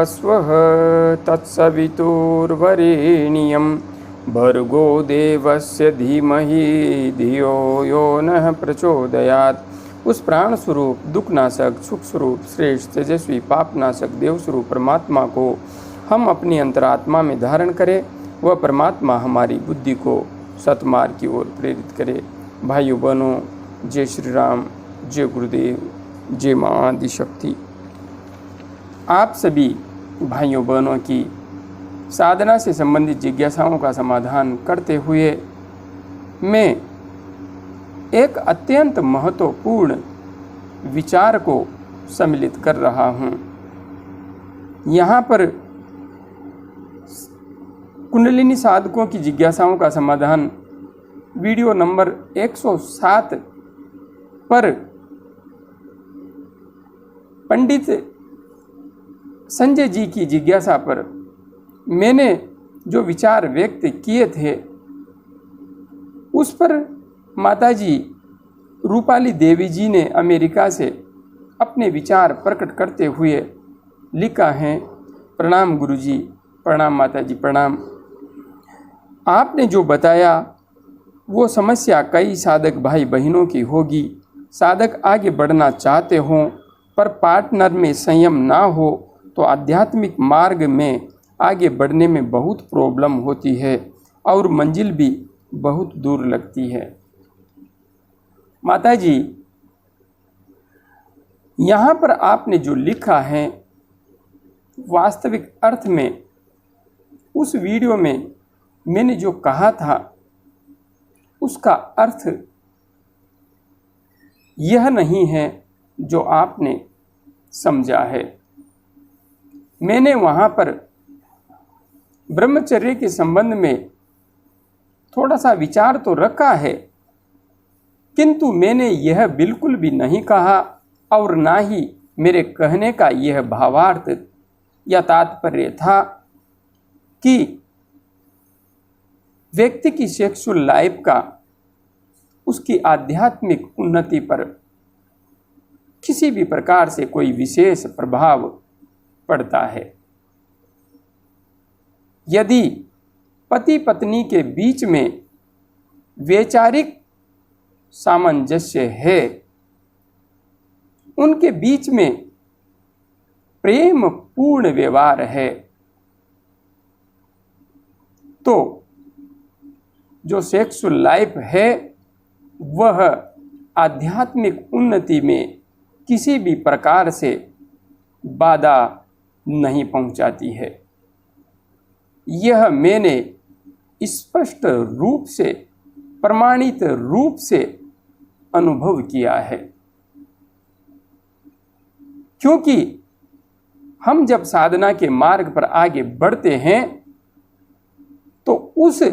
स्वः तत्सवितुर्वरेण्यं भर्गो देवस्य धीमहि धियो यो नः प्रचोदयात्। उस प्राण स्वरूप, दुखनाशक, सुख स्वरूप, श्रेष्ठ, तेजस्वी, पापनाशक, देव स्वरूप परमात्मा को हम अपनी अंतरात्मा में धारण करें। वह परमात्मा हमारी बुद्धि को सतमार्ग की ओर प्रेरित करे। भाइयों बहनों, जय श्री राम, जय गुरुदेव, जय माँ आदिशक्ति। आप सभी भाइयों बहनों की साधना से संबंधित जिज्ञासाओं का समाधान करते हुए मैं एक अत्यंत महत्वपूर्ण विचार को सम्मिलित कर रहा हूँ। यहाँ पर कुंडलिनी साधकों की जिज्ञासाओं का समाधान वीडियो नंबर 107 पर पंडित संजय जी की जिज्ञासा पर मैंने जो विचार व्यक्त किए थे, उस पर माताजी रूपाली देवी जी ने अमेरिका से अपने विचार प्रकट करते हुए लिखा है। प्रणाम गुरुजी, प्रणाम माताजी, प्रणाम। आपने जो बताया वो समस्या कई साधक भाई बहनों की होगी। साधक आगे बढ़ना चाहते हों पर पार्टनर में संयम ना हो तो आध्यात्मिक मार्ग में आगे बढ़ने में बहुत प्रॉब्लम होती है और मंजिल भी बहुत दूर लगती है। माताजी, यहाँ पर आपने जो लिखा है वास्तविक अर्थ में उस वीडियो में मैंने जो कहा था उसका अर्थ यह नहीं है जो आपने समझा है। मैंने वहाँ पर ब्रह्मचर्य के संबंध में थोड़ा सा विचार तो रखा है, किंतु मैंने यह बिल्कुल भी नहीं कहा और ना ही मेरे कहने का यह भावार्थ या तात्पर्य था कि व्यक्ति की सेक्सुअल लाइफ का उसकी आध्यात्मिक उन्नति पर किसी भी प्रकार से कोई विशेष प्रभाव पड़ता है। यदि पति पत्नी के बीच में वैचारिक सामंजस्य है, उनके बीच में प्रेम पूर्ण व्यवहार है, तो जो सेक्सुअल लाइफ है वह आध्यात्मिक उन्नति में किसी भी प्रकार से बाधा नहीं पहुंचाती है। यह मैंने स्पष्ट रूप से, प्रमाणित रूप से अनुभव किया है। क्योंकि हम जब साधना के मार्ग पर आगे बढ़ते हैं तो उस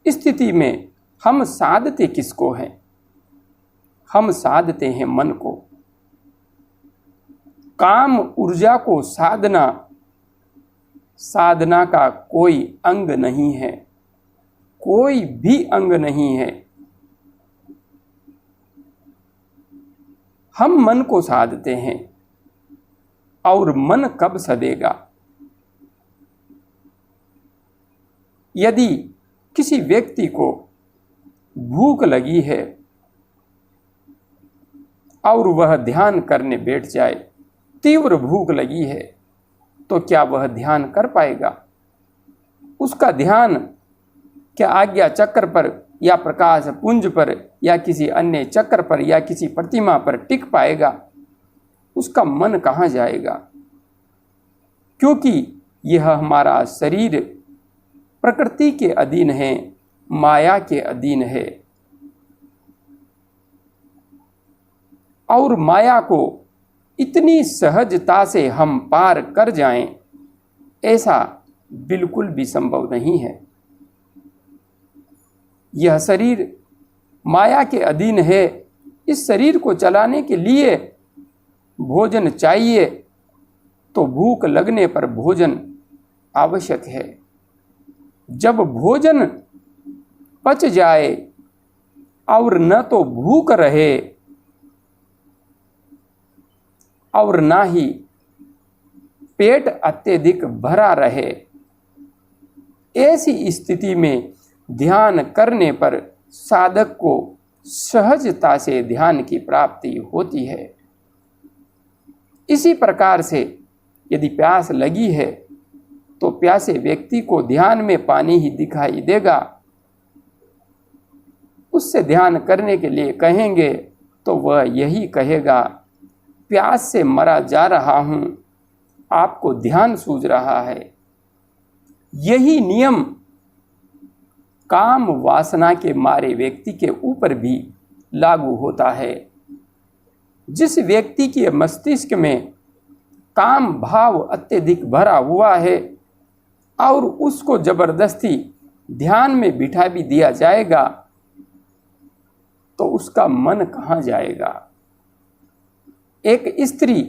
स्थिति में हम साधते किसको हैं? हम साधते हैं मन को। काम ऊर्जा को साधना साधना का कोई अंग नहीं है, कोई भी अंग नहीं है। हम मन को साधते हैं और मन कब सधेगा? यदि किसी व्यक्ति को भूख लगी है और वह ध्यान करने बैठ जाए, तीव्र भूख लगी है, तो क्या वह ध्यान कर पाएगा? उसका ध्यान क्या आज्ञा चक्र पर या प्रकाश पुंज पर या किसी अन्य चक्र पर या किसी प्रतिमा पर टिक पाएगा? उसका मन कहाँ जाएगा? क्योंकि यह हमारा शरीर प्रकृति के अधीन है, माया के अधीन है, और माया को इतनी सहजता से हम पार कर जाएं, ऐसा बिल्कुल भी संभव नहीं है। यह शरीर माया के अधीन है। इस शरीर को चलाने के लिए भोजन चाहिए, तो भूख लगने पर भोजन आवश्यक है। जब भोजन पच जाए और न तो भूख रहे और ना ही पेट अत्यधिक भरा रहे। ऐसी स्थिति में ध्यान करने पर साधक को सहजता से ध्यान की प्राप्ति होती है। इसी प्रकार से यदि प्यास लगी है तो प्यासे व्यक्ति को ध्यान में पानी ही दिखाई देगा। उससे ध्यान करने के लिए कहेंगे तो वह यही कहेगा, प्यास से मरा जा रहा हूं, आपको ध्यान सूझ रहा है। यही नियम काम वासना के मारे व्यक्ति के ऊपर भी लागू होता है। जिस व्यक्ति के मस्तिष्क में काम भाव अत्यधिक भरा हुआ है और उसको जबरदस्ती ध्यान में बिठा भी दिया जाएगा तो उसका मन कहाँ जाएगा। एक स्त्री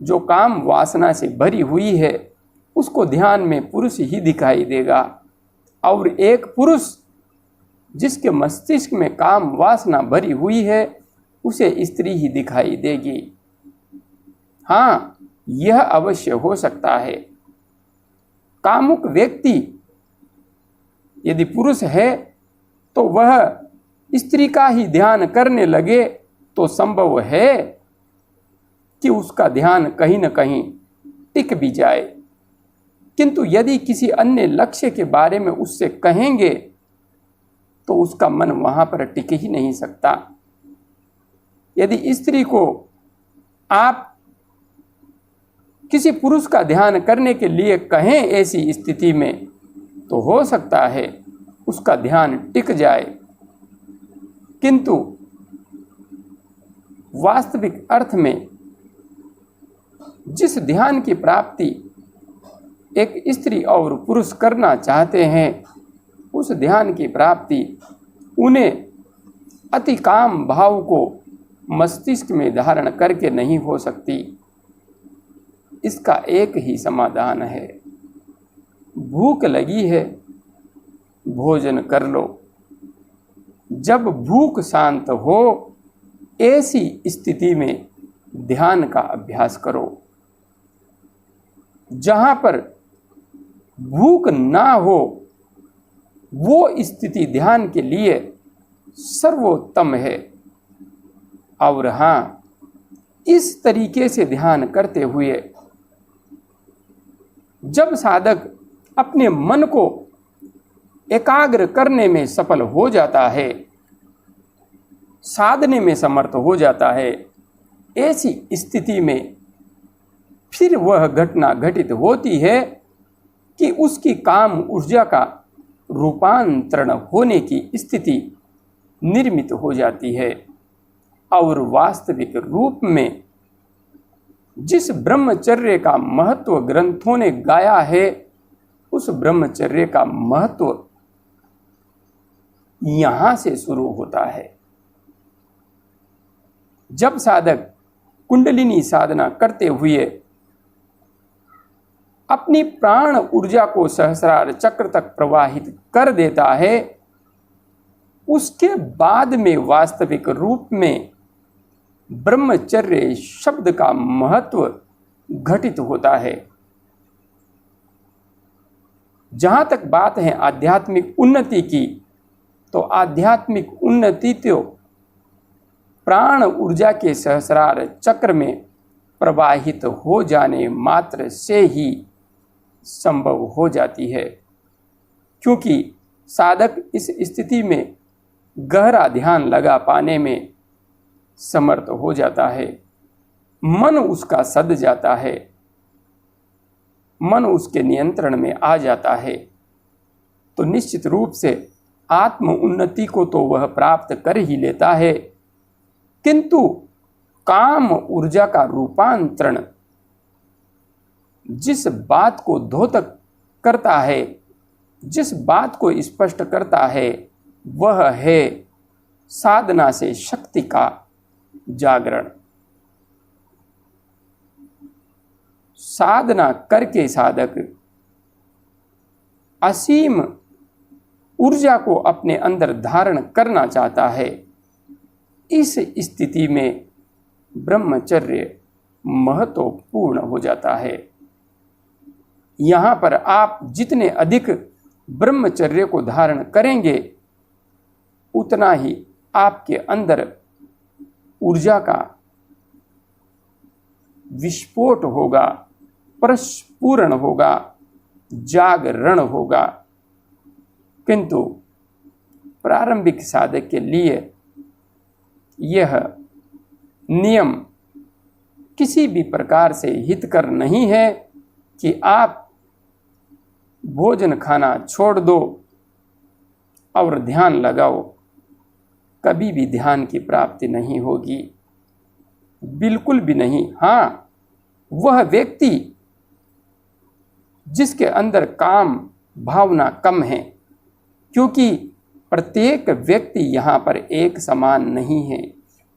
जो काम वासना से भरी हुई है उसको ध्यान में पुरुष ही दिखाई देगा, और एक पुरुष जिसके मस्तिष्क में काम वासना भरी हुई है उसे स्त्री ही दिखाई देगी। हाँ, यह अवश्य हो सकता है। कामुक व्यक्ति यदि पुरुष है तो वह स्त्री का ही ध्यान करने लगे तो संभव है कि उसका ध्यान कहीं न कहीं टिक भी जाए। किंतु यदि किसी अन्य लक्ष्य के बारे में उससे कहेंगे तो उसका मन वहां पर टिक ही नहीं सकता। यदि स्त्री को आप किसी पुरुष का ध्यान करने के लिए कहें ऐसी स्थिति में, तो हो सकता है उसका ध्यान टिक जाए, किंतु वास्तविक अर्थ में जिस ध्यान की प्राप्ति एक स्त्री और पुरुष करना चाहते हैं उस ध्यान की प्राप्ति उन्हें अति काम भाव को मस्तिष्क में धारण करके नहीं हो सकती। इसका एक ही समाधान है, भूख लगी है भोजन कर लो। जब भूख शांत हो ऐसी स्थिति में ध्यान का अभ्यास करो। जहां पर भूख ना हो वो स्थिति ध्यान के लिए सर्वोत्तम है। और हाँ, इस तरीके से ध्यान करते हुए जब साधक अपने मन को एकाग्र करने में सफल हो जाता है, साधने में समर्थ हो जाता है, ऐसी स्थिति में फिर वह घटना घटित होती है कि उसकी काम ऊर्जा का रूपांतरण होने की स्थिति निर्मित हो जाती है और वास्तविक रूप में जिस ब्रह्मचर्य का महत्व ग्रंथों ने गाया है उस ब्रह्मचर्य का महत्व यहां से शुरू होता है। जब साधक कुंडलिनी साधना करते हुए अपनी प्राण ऊर्जा को सहस्रार चक्र तक प्रवाहित कर देता है, उसके बाद में वास्तविक रूप में ब्रह्मचर्य शब्द का महत्व घटित होता है। जहां तक बात है आध्यात्मिक उन्नति की, तो आध्यात्मिक उन्नति तो प्राण ऊर्जा के सहस्रार चक्र में प्रवाहित हो जाने मात्र से ही संभव हो जाती है, क्योंकि साधक इस स्थिति में गहरा ध्यान लगा पाने में समर्थ हो जाता है। मन उसका सद जाता है, मन उसके नियंत्रण में आ जाता है, तो निश्चित रूप से आत्म उन्नति को तो वह प्राप्त कर ही लेता है, किंतु काम ऊर्जा का रूपांतरण जिस बात को द्योतक करता है, जिस बात को स्पष्ट करता है, वह है साधना से शक्ति का जागरण। साधना करके साधक असीम ऊर्जा को अपने अंदर धारण करना चाहता है। इस स्थिति में ब्रह्मचर्य महत्वपूर्ण हो जाता है। यहाँ पर आप जितने अधिक ब्रह्मचर्य को धारण करेंगे उतना ही आपके अंदर ऊर्जा का विस्फोट होगा, प्रस्फुरण होगा, जागरण होगा। किंतु प्रारंभिक साधक के लिए यह नियम किसी भी प्रकार से हितकर नहीं है कि आप भोजन खाना छोड़ दो और ध्यान लगाओ। कभी भी ध्यान की प्राप्ति नहीं होगी, बिल्कुल भी नहीं। हाँ, वह व्यक्ति जिसके अंदर काम भावना कम है, क्योंकि प्रत्येक व्यक्ति यहाँ पर एक समान नहीं है,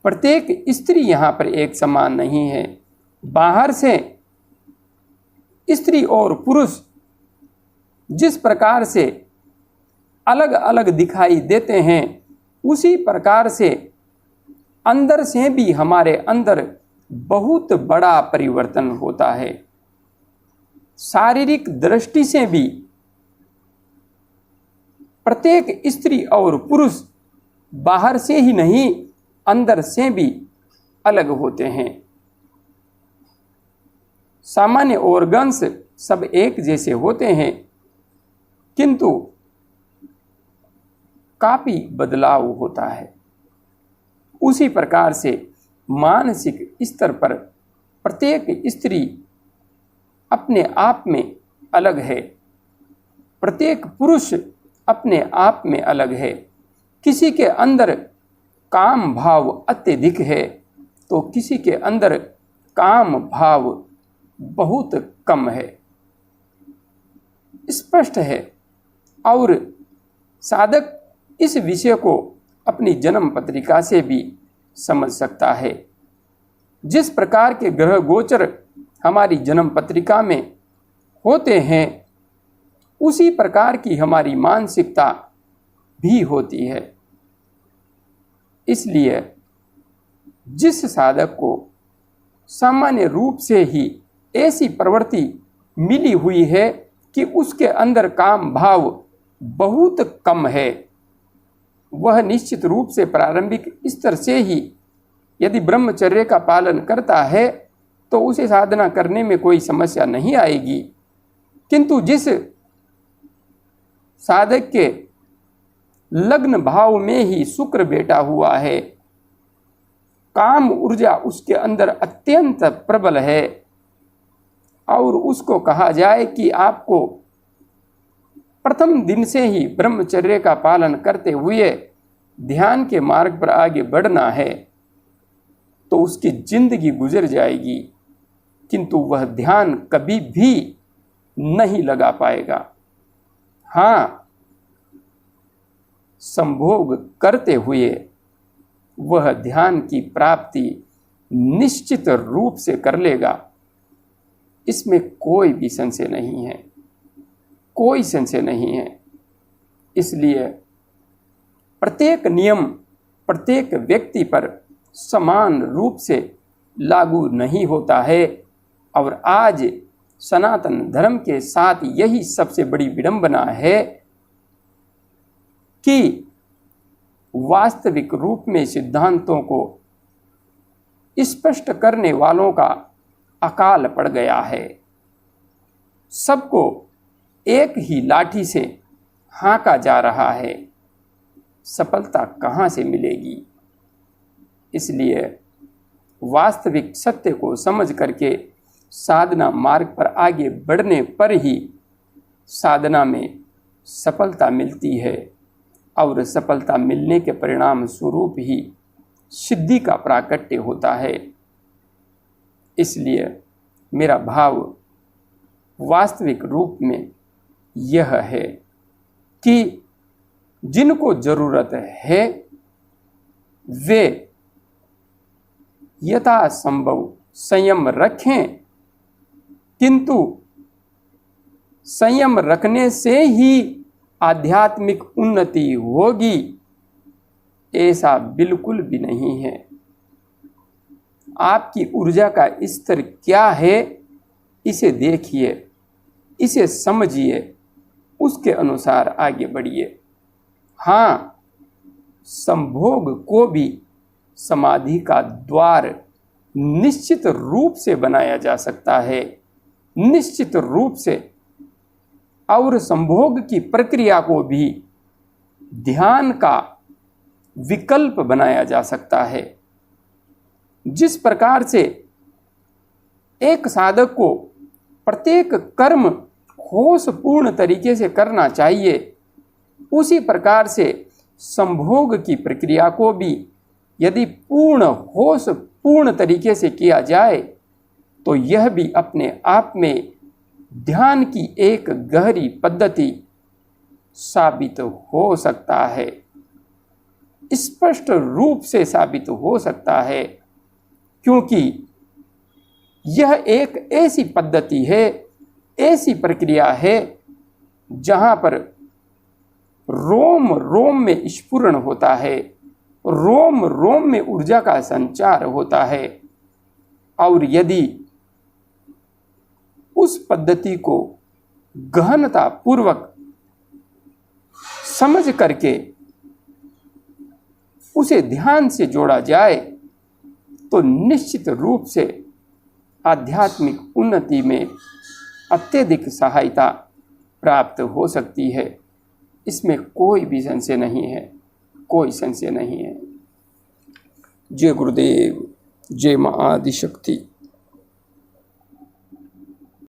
प्रत्येक स्त्री यहाँ पर एक समान नहीं है। बाहर से स्त्री और पुरुष जिस प्रकार से अलग अलग दिखाई देते हैं, उसी प्रकार से अंदर से भी हमारे अंदर बहुत बड़ा परिवर्तन होता है। शारीरिक दृष्टि से भी प्रत्येक स्त्री और पुरुष बाहर से ही नहीं, अंदर से भी अलग होते हैं। सामान्य ऑर्गन्स सब एक जैसे होते हैं, किंतु काफी बदलाव होता है। उसी प्रकार से मानसिक स्तर पर प्रत्येक स्त्री अपने आप में अलग है, प्रत्येक पुरुष अपने आप में अलग है। किसी के अंदर काम भाव अत्यधिक है तो किसी के अंदर काम भाव बहुत कम है, स्पष्ट है। और साधक इस विषय को अपनी जन्म पत्रिका से भी समझ सकता है। जिस प्रकार के ग्रह गोचर हमारी जन्म पत्रिका में होते हैं, उसी प्रकार की हमारी मानसिकता भी होती है। इसलिए जिस साधक को सामान्य रूप से ही ऐसी प्रवृत्ति मिली हुई है कि उसके अंदर काम भाव बहुत कम है, वह निश्चित रूप से प्रारंभिक स्तर से ही यदि ब्रह्मचर्य का पालन करता है तो उसे साधना करने में कोई समस्या नहीं आएगी। किंतु जिस साधक के लग्न भाव में ही शुक्र बैठा हुआ है, काम ऊर्जा उसके अंदर अत्यंत प्रबल है, और उसको कहा जाए कि आपको प्रथम दिन से ही ब्रह्मचर्य का पालन करते हुए ध्यान के मार्ग पर आगे बढ़ना है, तो उसकी जिंदगी गुजर जाएगी, किंतु वह ध्यान कभी भी नहीं लगा पाएगा। हाँ, संभोग करते हुए वह ध्यान की प्राप्ति निश्चित रूप से कर लेगा, इसमें कोई भी संशय नहीं है, कोई संशय नहीं है। इसलिए प्रत्येक नियम प्रत्येक व्यक्ति पर समान रूप से लागू नहीं होता है, और आज सनातन धर्म के साथ यही सबसे बड़ी विडंबना है कि वास्तविक रूप में सिद्धांतों को स्पष्ट करने वालों का अकाल पड़ गया है। सबको एक ही लाठी से हाँका जा रहा है, सफलता कहाँ से मिलेगी? इसलिए वास्तविक सत्य को समझ करके साधना मार्ग पर आगे बढ़ने पर ही साधना में सफलता मिलती है, और सफलता मिलने के परिणाम स्वरूप ही सिद्धि का प्राकट्य होता है। इसलिए मेरा भाव वास्तविक रूप में यह है कि जिनको जरूरत है वे यथासंभव संयम रखें, किंतु संयम रखने से ही आध्यात्मिक उन्नति होगी, ऐसा बिल्कुल भी नहीं है। आपकी ऊर्जा का स्तर क्या है, इसे देखिए। इसे समझिए, उसके अनुसार आगे बढ़िए। हाँ, संभोग को भी समाधि का द्वार निश्चित रूप से बनाया जा सकता है, निश्चित रूप से। और संभोग की प्रक्रिया को भी ध्यान का विकल्प बनाया जा सकता है। जिस प्रकार से एक साधक को प्रत्येक कर्म होशपूर्ण तरीके से करना चाहिए, उसी प्रकार से संभोग की प्रक्रिया को भी यदि पूर्ण होशपूर्ण तरीके से किया जाए तो यह भी अपने आप में ध्यान की एक गहरी पद्धति साबित हो सकता है, स्पष्ट रूप से साबित हो सकता है। क्योंकि यह एक ऐसी पद्धति है, ऐसी प्रक्रिया है जहाँ पर रोम रोम में स्फुरण होता है, रोम रोम में ऊर्जा का संचार होता है। और यदि उस पद्धति को गहनता पूर्वक समझ करके उसे ध्यान से जोड़ा जाए तो निश्चित रूप से आध्यात्मिक उन्नति में अत्यधिक सहायता प्राप्त हो सकती है। इसमें कोई भी संशय नहीं है, कोई संशय नहीं है। जय गुरुदेव, जय मां आदिशक्ति।